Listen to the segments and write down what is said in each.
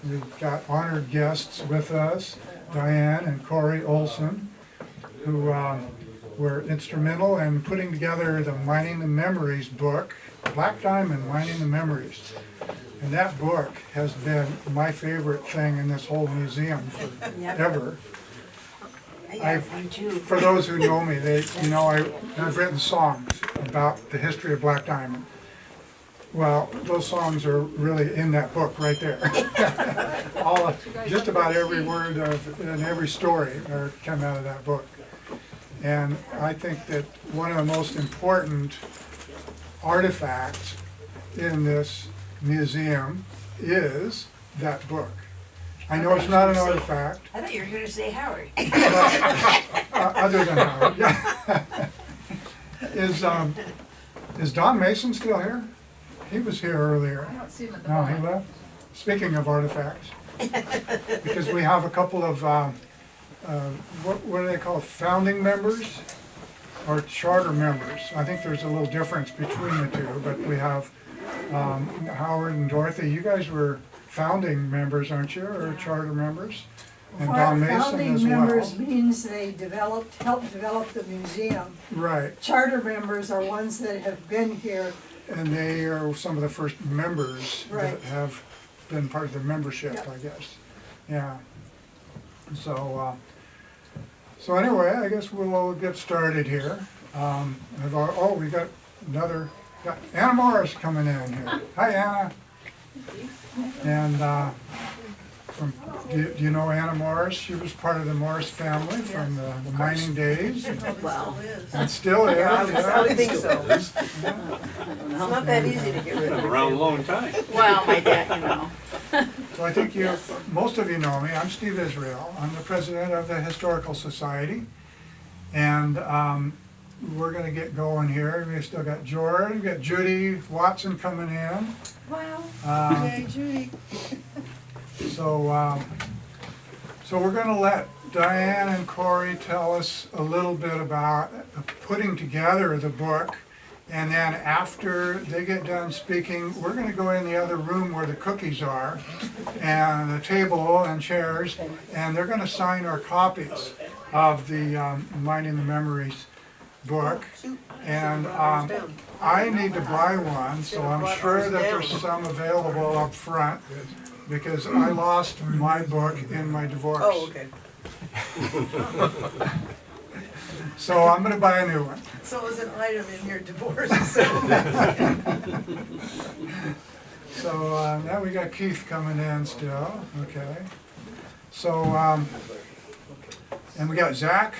We've got honored guests with us, Diane and Cory Olson, who were instrumental in putting together the Mining the Memories book, Black Diamond, Mining the Memories. And that book has been my favorite thing in this whole museum forever. For those who know me, I've written songs about the history of Black Diamond. Well, those songs are really in that book right there. Just about every word and every story come out of that book. And I think that one of the most important artifacts in this museum is that book. I know it's not an artifact. I thought you were going to say Howard. Other than Howard, yeah. Is Don Mason still here? He was here earlier. I don't see him at the No, he moment. left. Speaking of artifacts, because we have a couple of, what do they call it, founding members or charter members. I think there's a little difference between the two, but we have Howard and Dorothy. You guys were founding members, aren't you, or charter members? And Don Mason Founding as well. members means they helped develop the museum. Right, Charter members are ones that have been here. and they are some of the first members that Right. have been part of the membership, Yep. I guess. Yeah. So anyway, I guess we'll get started here. We got Anna Morris coming in here. Hi, Anna. And do you know Anna Morris? She was part of the Morris family from the mining days. Well, And still is. I would think so. It's It's not that easy to get rid been of. around a long time. Well, my dad, So I think most of you know me. I'm Steve Israel. I'm the president of the Historical Society. And we're going to get going here. We still got George, we got Judy Watson coming in. Wow. Yay, Judy. So we're going to let Diane and Cory tell us a little bit about putting together the book. And then after they get done speaking, we're going to go in the other room where the cookies are and the table and chairs, and they're going to sign our copies of the Mining the Memories book. And I need to buy one, so I'm sure that there's some available up front because I lost my book in my divorce. Oh, okay. So I'm going to buy a new one. So it was an item in your divorce. So now we got Keith coming in still, okay. So, and we got Zach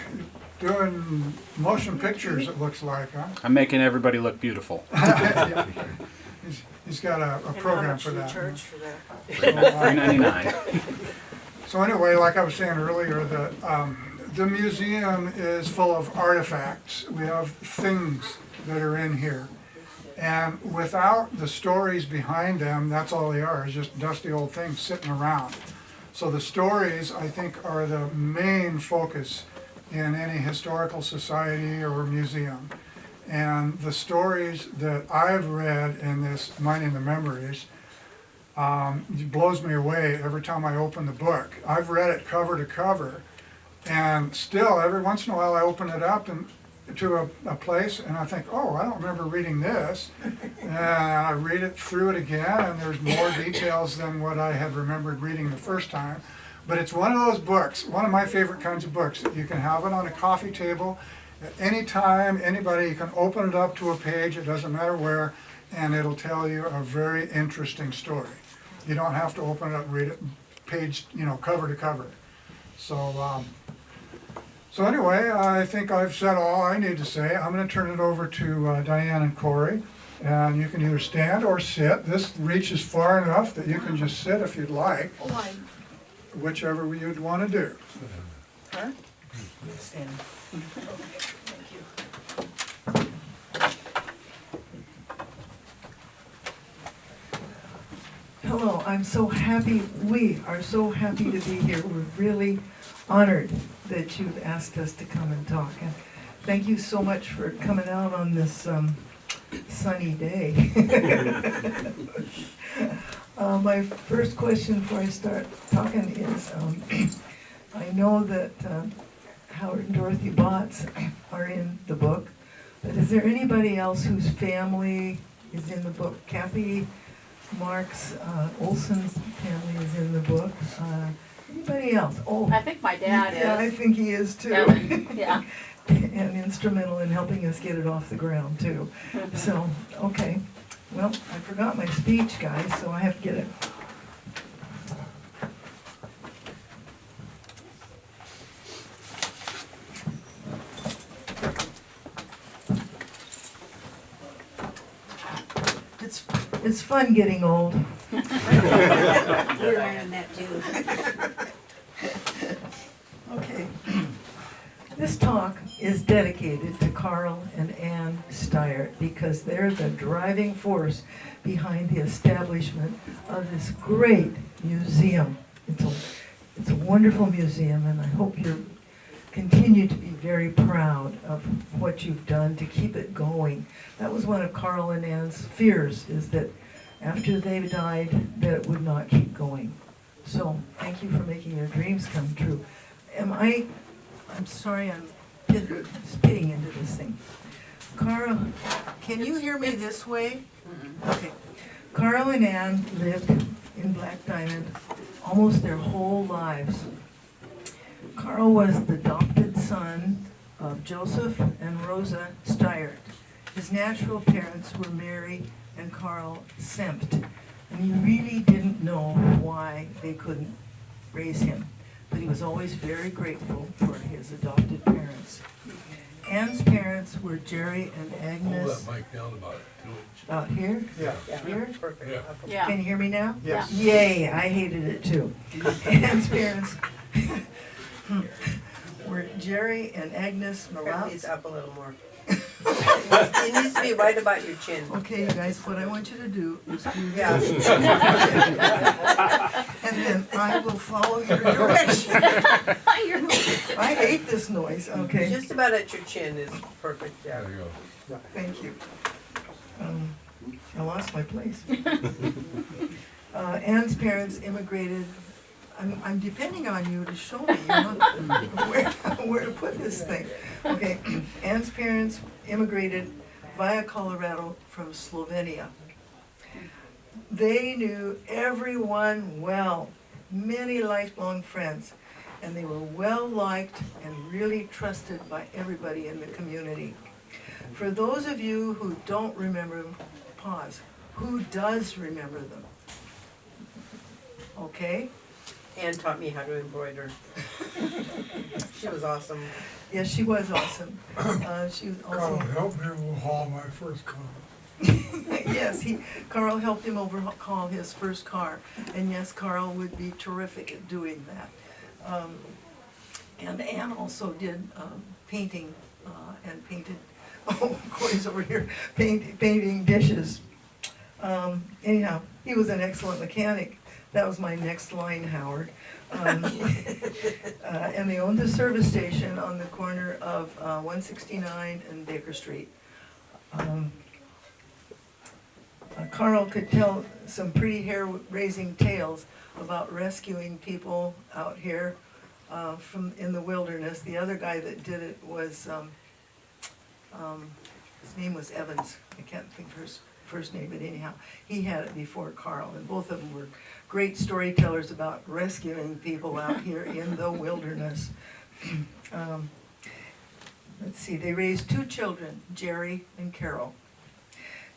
doing motion pictures, it looks like, huh? I'm making everybody look beautiful. Yeah. He's got a program for that. Charge for that. $3.99. So anyway, like I was saying earlier, the museum is full of artifacts. We have things that are in here. And without the stories behind them, that's all they are, is just dusty old things sitting around. So the stories, I think, are the main focus in any historical society or museum. And the stories that I've read in this Mining the Memories it blows me away every time I open the book. I've read it cover to cover, and still every once in a while I open it up and to a place and I think, oh, I don't remember reading this. And I read it through it again, and there's more details than what I had remembered reading the first time. But it's one of those books, one of my favorite kinds of books, that you can have it on a coffee table at any time. Anybody, you can open it up to a page, it doesn't matter where, and it'll tell you a very interesting story. You don't have to open it up and read it page, cover to cover. So anyway, I think I've said all I need to say. I'm going to turn it over to Diane and Cory, and you can either stand or sit. This reaches far enough that you can just sit if you'd like, whichever you'd want to do. Huh? Stand. Thank you. Hello, I'm so happy, we are so happy to be here. We're really honored that you've asked us to come and talk. And thank you so much for coming out on this sunny day. My first question before I start talking is, I know that Howard and Dorothy Botts are in the book, but is there anybody else whose family is in the book? Kathy Marks Olson's family is in the book. Anybody else? Oh, I think my dad yeah, I is. think he is too. Yeah. And instrumental in helping us get it off the ground too. So, okay. Well, I forgot my speech, guys, so I have to get it. It's fun getting old. We're learning that too. Okay. This talk is dedicated to Carl and Ann Steyert because they're the driving force behind the establishment of this great museum. It's a wonderful museum, and I hope you continue to be very proud of what you've done to keep it going. That was one of Carl and Ann's fears, is that after they died, that it would not keep going. So thank you for making your dreams come true. I'm sorry, I'm spitting into this thing. Carl, can you hear me this way? Okay. Carl and Ann lived in Black Diamond almost their whole lives. Carl was the adopted son of Joseph and Rosa Steyert. His natural parents were Mary and Carl Sempt, and he really didn't know why they couldn't raise him, but he was always very grateful for his adopted parents. Ann's parents were Jerry and Hold Agnes. that mic down about 2 inches. Out here? Yeah. Here? Perfect. Yeah. Yeah. Can you hear me now? Yes. Yay, I hated it too. Ann's parents were Jerry and Agnes Turn Malat. these up a little more. It needs to be right about your chin. Okay, you guys, what I want you to do is do Yeah. this. And then I will follow your direction. I hate this noise, okay? Just about at your chin is perfect, yeah. There you go. Thank you. I lost my place. Ann's parents immigrated. I'm depending on you to show me, you know, where to put this thing. Okay, Ann's parents immigrated via Colorado from Slovenia. They knew everyone well, many lifelong friends, and they were well liked and really trusted by everybody in the community. For those of you who don't remember them, pause. Who does remember them? Okay? Ann taught me how to embroider. She was awesome. Yes, she was awesome. She was Carl also, helped me overhaul my first car. yes, Carl helped him overhaul his first car. And yes, Carl would be terrific at doing that. And Ann also did painting and painted, oh, Cory's over here, painting dishes. Anyhow, he was an excellent mechanic. That was my next line, Howard. And they owned a service station on the corner of 169 and Baker Street. Carl could tell some pretty hair-raising tales about rescuing people out here from in the wilderness. The other guy that did it was, his name was Evans. I can't think of his first name, but anyhow, he had it before Carl, and both of them were great storytellers about rescuing people out here in the wilderness. Let's see, they raised two children, Jerry and Carol.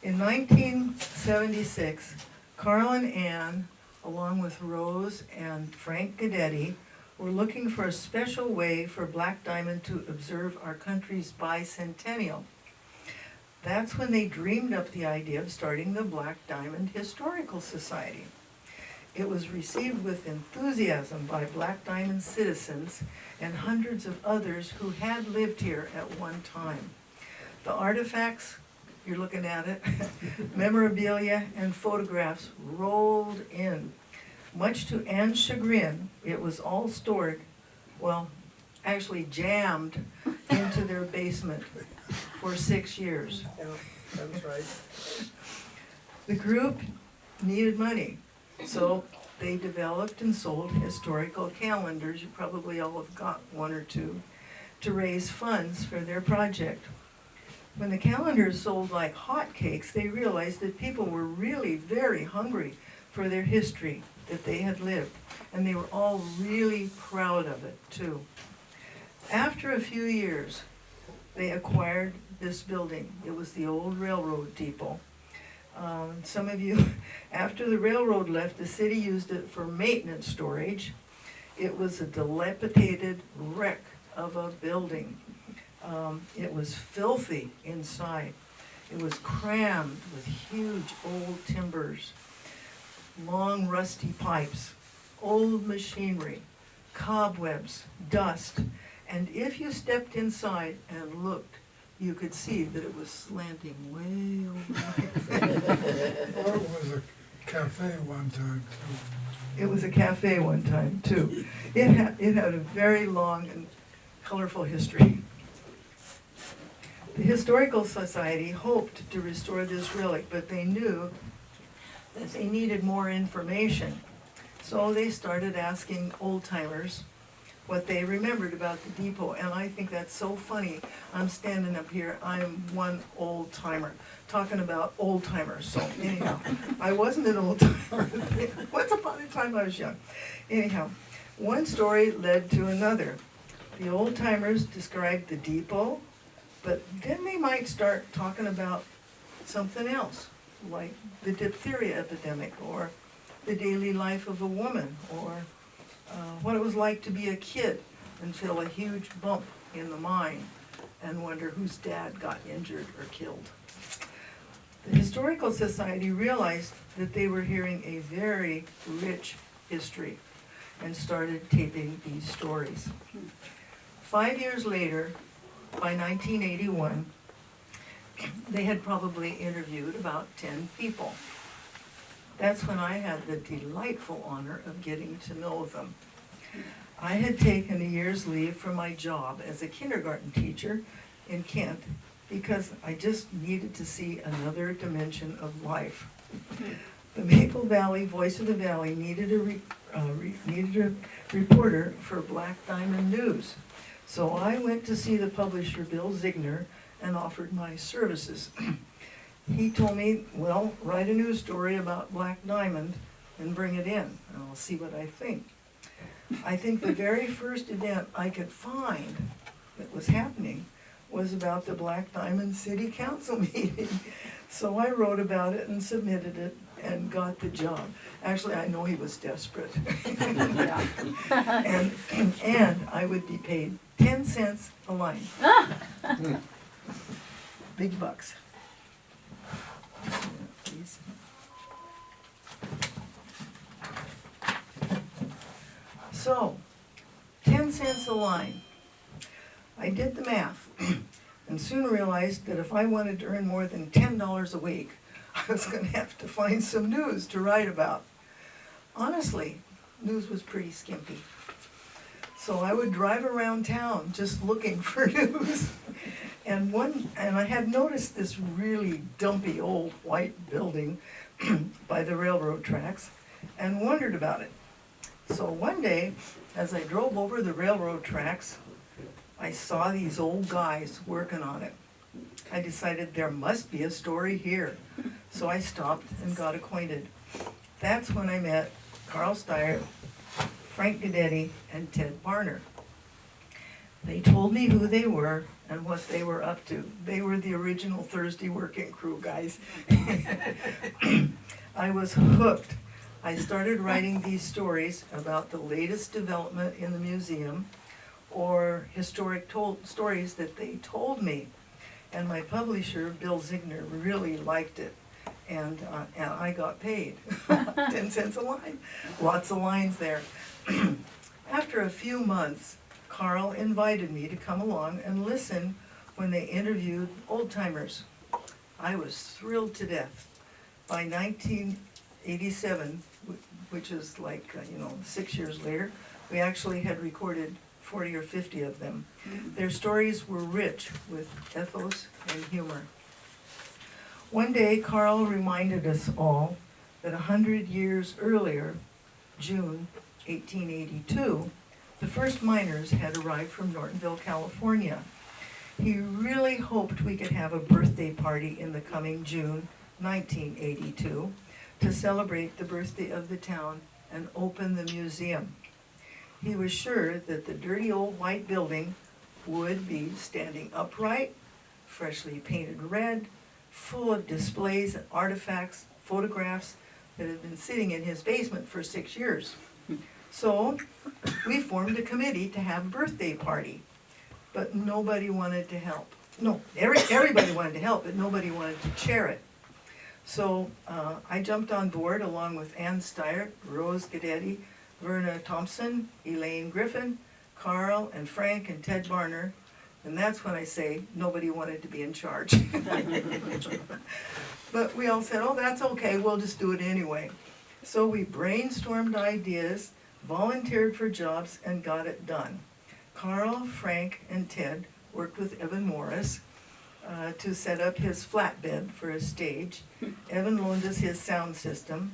In 1976, Carl and Ann, along with Rose and Frank Gadetti, were looking for a special way for Black Diamond to observe our country's bicentennial. That's when they dreamed up the idea of starting the Black Diamond Historical Society. It was received with enthusiasm by Black Diamond citizens and hundreds of others who had lived here at one time. The artifacts, you're looking at it, memorabilia and photographs rolled in. Much to Ann's chagrin, it was all stored, well, actually jammed into their basement for 6 years. Yeah, that's right. The group needed money. So they developed and sold historical calendars, you probably all have got one or two, to raise funds for their project. When the calendars sold like hotcakes, they realized that people were really very hungry for their history that they had lived, and they were all really proud of it too. After a few years, they acquired this building. It was the old railroad depot. Some of you, after the railroad left, the city used it for maintenance storage. It was a dilapidated wreck of a building. It was filthy inside. It was crammed with huge old timbers, long rusty pipes, old machinery, cobwebs, dust. And if you stepped inside and looked, you could see that it was slanting way over. Or it was a cafe one time too. It was a cafe one time too. It had a very long and colorful history. The Historical Society hoped to restore this relic, but they knew that they needed more information. So they started asking old-timers what they remembered about the depot, and I think that's so funny. I'm standing up here, I'm one old-timer, talking about old-timers, so anyhow, I wasn't an old-timer. Once upon a time I was young. Anyhow, one story led to another. The old-timers described the depot, but then they might start talking about something else, like the diphtheria epidemic, or the daily life of a woman, or what it was like to be a kid and feel a huge bump in the mine and wonder whose dad got injured or killed. The Historical Society realized that they were hearing a very rich history and started taping these stories. 5 years later, by 1981, they had probably interviewed about 10 people. That's when I had the delightful honor of getting to know them. I had taken a year's leave from my job as a kindergarten teacher in Kent because I just needed to see another dimension of life. The Maple Valley Voice of the Valley needed a reporter for Black Diamond News. So I went to see the publisher, Bill Ziegner, and offered my services. He told me, well, write a news story about Black Diamond and bring it in, and I'll see what I think. I think the very first event I could find that was happening was about the Black Diamond City Council meeting. So I wrote about it and submitted it and got the job. Actually, I know he was desperate. And I would be paid 10 cents a line. Big bucks. Please. So, 10 cents a line. I did the math and soon realized that if I wanted to earn more than $10 a week, I was going to have to find some news to write about. Honestly, news was pretty skimpy. So I would drive around town just looking for news. And I had noticed this really dumpy old white building by the railroad tracks and wondered about it. So one day, as I drove over the railroad tracks, I saw these old guys working on it. I decided there must be a story here. So I stopped and got acquainted. That's when I met Carl Steyer, Frank Guidetti, and Ted Barner. They told me who they were and what they were up to. They were the original Thursday working crew guys. I was hooked. I started writing these stories about the latest development in the museum or historic stories that they told me. And my publisher, Bill Ziegner, really liked it. And I got paid 10 cents a line. Lots of lines there. After a few months, Carl invited me to come along and listen when they interviewed old-timers. I was thrilled to death. By 1987, which is like, 6 years later, we actually had recorded 40 or 50 of them. Their stories were rich with ethos and humor. One day, Carl reminded us all that 100 years earlier, June 1882, the first miners had arrived from Nortonville, California. He really hoped we could have a birthday party in the coming June 1982 to celebrate the birthday of the town and open the museum. He was sure that the dirty old white building would be standing upright, freshly painted red, full of displays and artifacts, photographs that had been sitting in his basement for 6 years. So we formed a committee to have a birthday party, but nobody wanted to help. No, everybody wanted to help, but nobody wanted to chair it. So I jumped on board along with Ann Steyer, Rose Gadetti, Verna Thompson, Elaine Griffin, Carl and Frank and Ted Barner, and that's when I say nobody wanted to be in charge. But we all said, oh, that's okay, we'll just do it anyway. So we brainstormed ideas, volunteered for jobs, and got it done. Carl, Frank, and Ted worked with Evan Morris to set up his flatbed for a stage. Evan loaned us his sound system.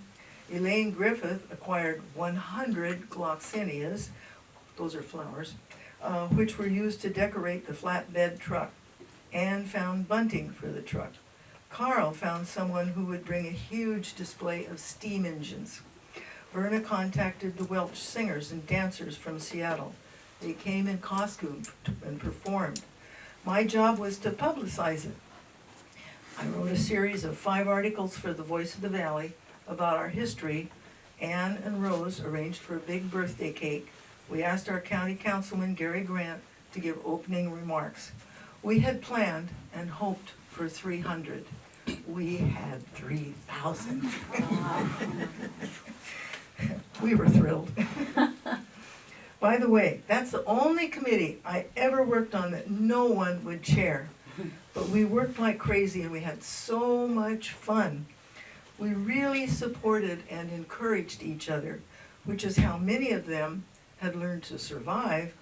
Elaine Griffith acquired 100 gloxinias, those are flowers, which were used to decorate the flatbed truck, and found bunting for the truck. Carl found someone who would bring a huge display of steam engines. Verna contacted the Welsh singers and dancers from Seattle. They came in costume and performed. My job was to publicize it. I wrote a series of 5 articles for the Voice of the Valley about our history. Ann and Rose arranged for a big birthday cake. We asked our county councilman, Gary Grant, to give opening remarks. We had planned and hoped for 300. We had 3,000. We were thrilled. By the way, that's the only committee I ever worked on that no one would chair. But we worked like crazy and we had so much fun. We really supported and encouraged each other, which is how many of them had learned to survive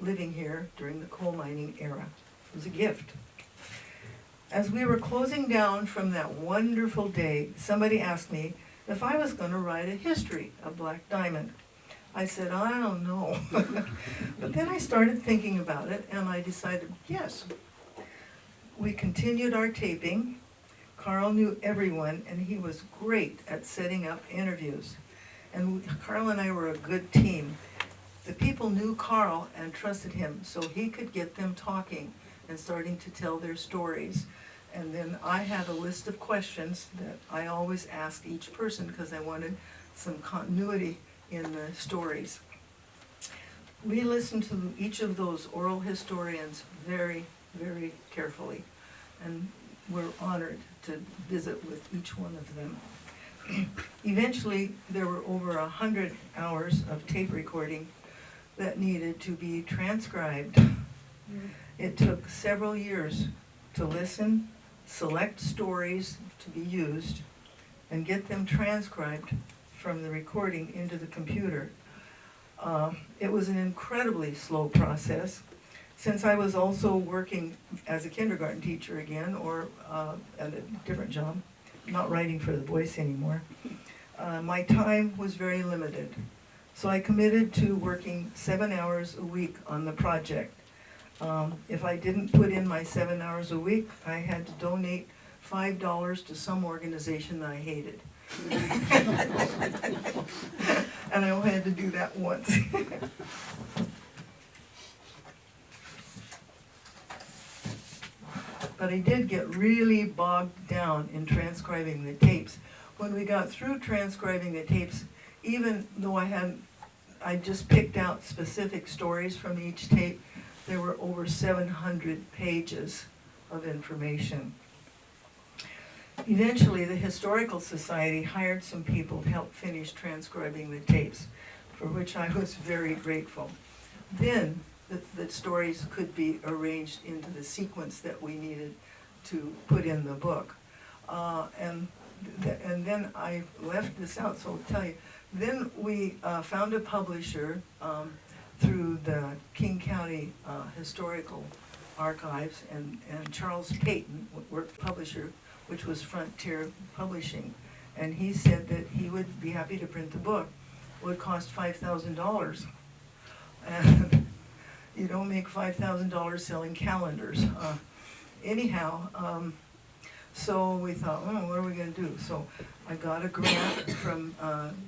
living here during the coal mining era. It was a gift. As we were closing down from that wonderful day, somebody asked me if I was going to write a history of Black Diamond. I said, I don't know. But then I started thinking about it and I decided, yes. We continued our taping. Carl knew everyone and he was great at setting up interviews. And Carl and I were a good team. The people knew Carl and trusted him so he could get them talking and starting to tell their stories. And then I had a list of questions that I always asked each person because I wanted some continuity in the stories. We listened to each of those oral historians very, very carefully, and we're honored to visit with each one of them. Eventually, there were over 100 hours of tape recording that needed to be transcribed. It took several years to listen, select stories to be used, and get them transcribed from the recording into the computer. It was an incredibly slow process. Since I was also working as a kindergarten teacher again, or at a different job, not writing for the Voice anymore, my time was very limited. So I committed to working 7 hours a week on the project. If I didn't put in my 7 hours a week, I had to donate $5 to some organization that I hated. And I only had to do that once. But I did get really bogged down in transcribing the tapes. When we got through transcribing the tapes, even though I just picked out specific stories from each tape, there were over 700 pages of information. Eventually, the Historical Society hired some people to help finish transcribing the tapes, for which I was very grateful. Then the stories could be arranged into the sequence that we needed to put in the book. And then I left this out, so I'll tell you. Then we found a publisher through the King County Historical Archives, and Charles Payton worked publisher, which was Frontier Publishing. and he said that he would be happy to print the book. It would cost $5,000. And you don't make $5,000 selling calendars. Anyhow, so we thought, oh, what are we gonna do? So I got a grant from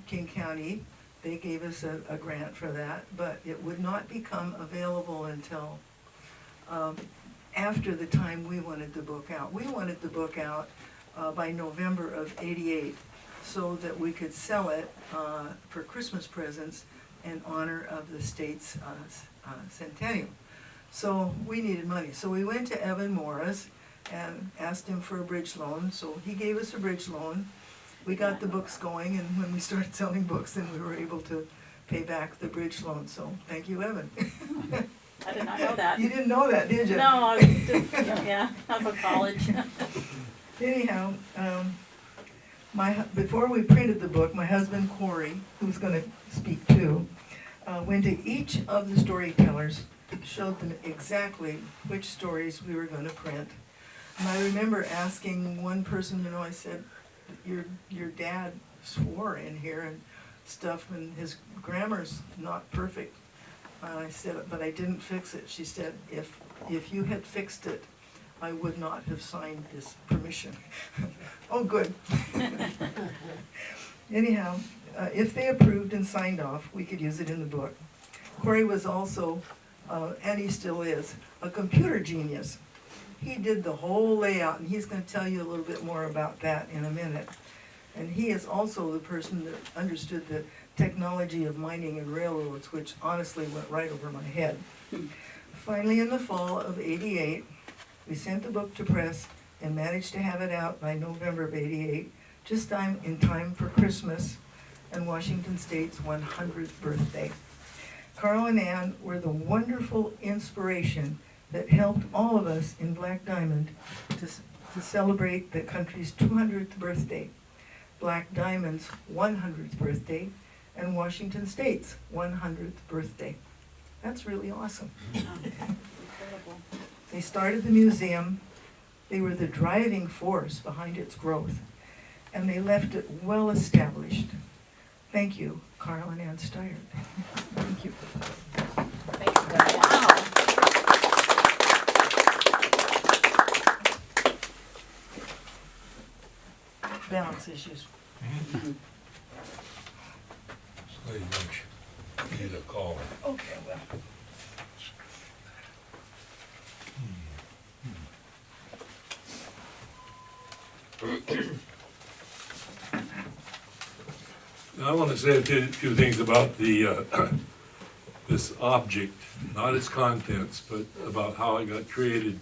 King County. They gave us a grant for that, but it would not become available until after the time we wanted the book out. We wanted the book out by November of '88 so that we could sell it for Christmas presents in honor of the state's centennial. So we needed money. So we went to Evan Morris and asked him for a bridge loan. So he gave us a bridge loan. We got the books going, and when we started selling books, then we were able to pay back the bridge loan. So thank you, Evan. I did not know that. You didn't know that, did you? No, I was just, yeah, I was in college. Anyhow, before we printed the book, my husband Cory, who's going to speak too, went to each of the storytellers, showed them exactly which stories we were going to print. And I remember asking one person, I said, your dad swore in here and stuff, and his grammar's not perfect. I said, but I didn't fix it. She said, if you had fixed it, I would not have signed this permission. Oh, good. Anyhow, if they approved and signed off, we could use it in the book. Cory was also, and he still is, a computer genius. He did the whole layout, and he's going to tell you a little bit more about that in a minute. And he is also the person that understood the technology of mining and railroads, which honestly went right over my head. Finally, in the fall of '88, we sent the book to press and managed to have it out by November of '88, just in time for Christmas and Washington State's 100th birthday. Carl and Ann were the wonderful inspiration that helped all of us in Black Diamond to celebrate the country's 200th birthday, Black Diamond's 100th birthday, and Washington State's 100th birthday. That's really awesome. Incredible. They started the museum. They were the driving force behind its growth, and they left it well established. Thank you, Carl and Ann Steyer. Thank you. Thanks, Diane. Wow. Balance issues. Lady Lynch, need a call. Okay, well. I want to say a few things about the this object, not its contents, but about how it got created.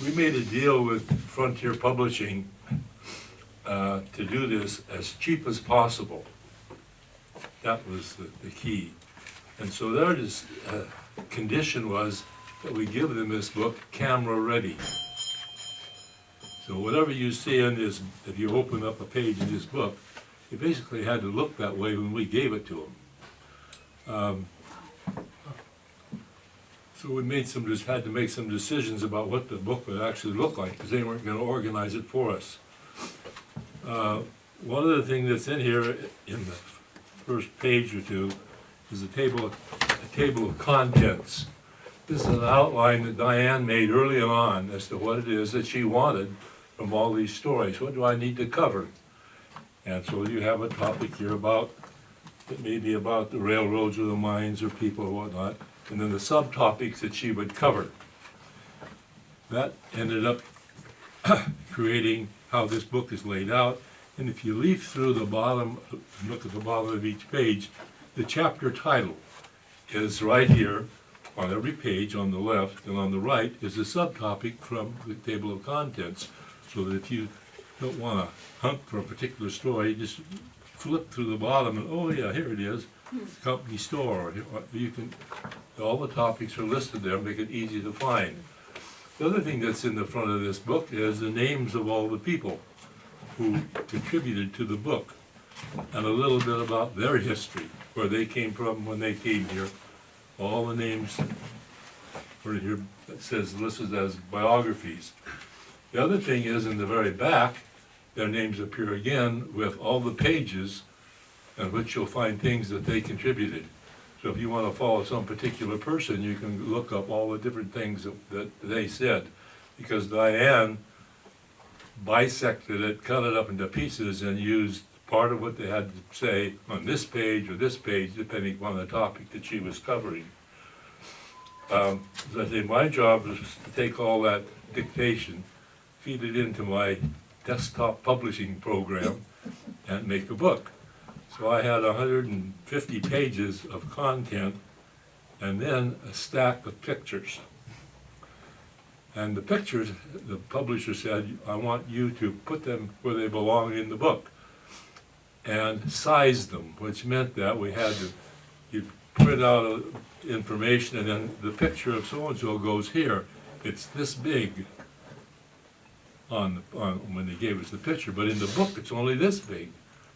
We made a deal with Frontier Publishing to do this as cheap as possible. That was the key. And so their condition was that we give them this book camera ready. So whatever you see in this, if you open up a page in this book, it basically had to look that way when we gave it to them. So we had to make some decisions about what the book would actually look like, because they weren't going to organize it for us. One of the things that's in here in the first page or two is a table of contents. This is an outline that Diane made early on as to what it is that she wanted from all these stories. What do I need to cover? And so you have a topic here about, that may be about the railroads or the mines or people or whatnot, and then the subtopics that she would cover. That ended up creating how this book is laid out. And if you leaf through the bottom, look at the bottom of each page, the chapter title is right here on every page on the left, and on the right is the subtopic from the table of contents. So that if you don't want to hunt for a particular story, just flip through the bottom and, oh yeah, here it is, company store. You can, all the topics are listed there, make it easy to find. The other thing that's in the front of this book is the names of all the people who contributed to the book, and a little bit about their history, where they came from when they came here. All the names are here, that says listed as biographies. The other thing is, in the very back, their names appear again with all the pages in which you'll find things that they contributed. So if you want to follow some particular person, you can look up all the different things that they said. Because Diane bisected it, cut it up into pieces, and used part of what they had to say on this page or this page, depending upon the topic that she was covering. As I say, my job is to take all that dictation, feed it into my desktop publishing program, and make a book. So I had 150 pages of content, and then a stack of pictures. And the pictures, the publisher said, I want you to put them where they belong in the book, and size them, which meant that we had to, you print out information, and then the picture of so-and-so goes here. It's this big on when they gave us the picture, but in the book, it's only this big.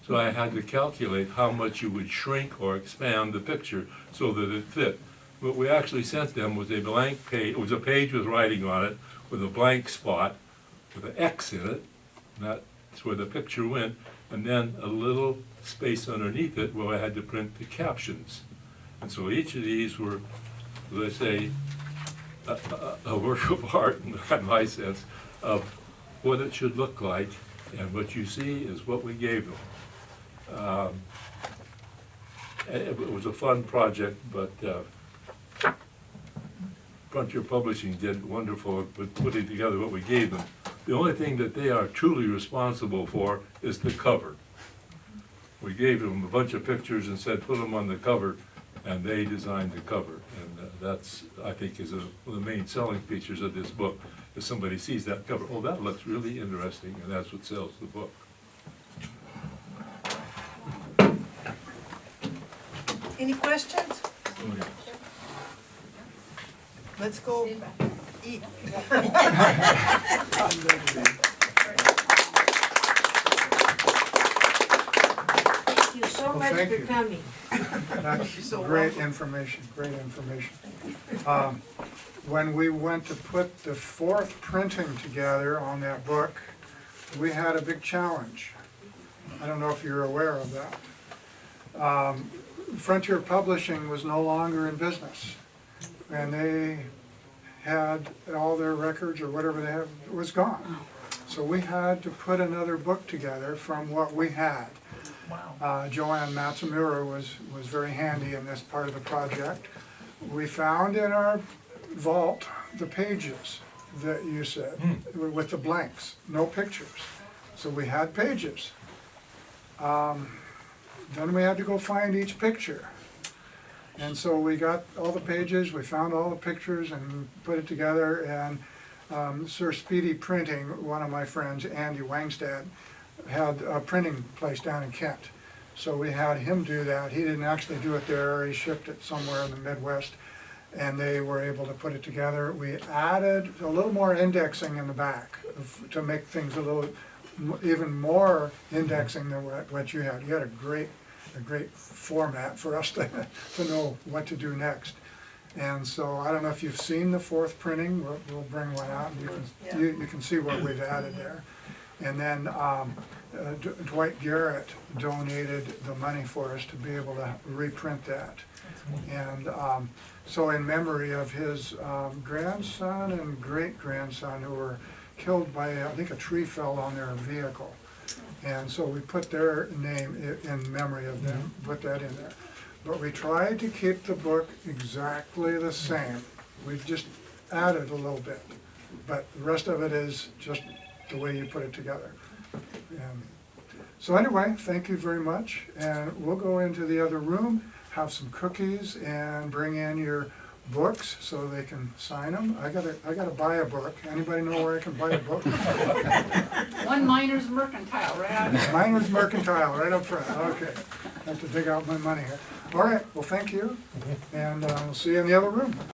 So I had to calculate how much you would shrink or expand the picture so that it fit. What we actually sent them was a blank page, it was a page with writing on it, with a blank spot, with an X in it, and that's where the picture went, and then a little space underneath it where I had to print the captions. And so each of these were, let's say, a work of art, in my sense, of what it should look like, and what you see is what we gave them. It was a fun project, but Frontier Publishing did wonderful with putting together what we gave them. The only thing that they are truly responsible for is the cover. We gave them a bunch of pictures and said, put them on the cover, and they designed the cover. And that's, I think, is one of the main selling features of this book. If somebody sees that cover, oh, that looks really interesting, and that's what sells the book. Any questions? Let's go eat. Thank you so Well, much thank for you. coming. That's great information, great information. When we went to put the fourth printing together on that book, we had a big challenge. I don't know if you're aware of that. Frontier Publishing was no longer in business, and they had all their records or whatever they had was gone. So we had to put another book together from what we had. Joanne Matsumura was very handy in this part of the project. We found in our vault the pages that you said, with the blanks, no pictures. So we had pages. Then we had to go find each picture. And so we got all the pages, we found all the pictures and put it together, and Sir Speedy Printing, one of my friends, Andy Wangstad, had a printing place down in Kent. So we had him do that. He didn't actually do it there, he shipped it somewhere in the Midwest, and they were able to put it together. We added a little more indexing in the back to make things a little even more indexing than what you had. You had a great format for us to know what to do next. And so I don't know if you've seen the fourth printing. We'll bring one out, and you can see what we've added there. And then Dwight Garrett donated the money for us to be able to reprint that. And so in memory of his grandson and great-grandson who were killed by, I think a tree fell on their vehicle. And so we put their name in memory of them, put that in there. But we tried to keep the book exactly the same. We just added a little bit, but the rest of it is just the way you put it together. And so anyway, thank you very much, and we'll go into the other room, have some cookies, and bring in your books so they can sign them. I gotta buy a book. Anybody know where I can buy a book? One Miners Mercantile, right out there. Miners Mercantile, right up front. Okay, I have to dig out my money here. All right, well, thank you, and we'll see you in the other room.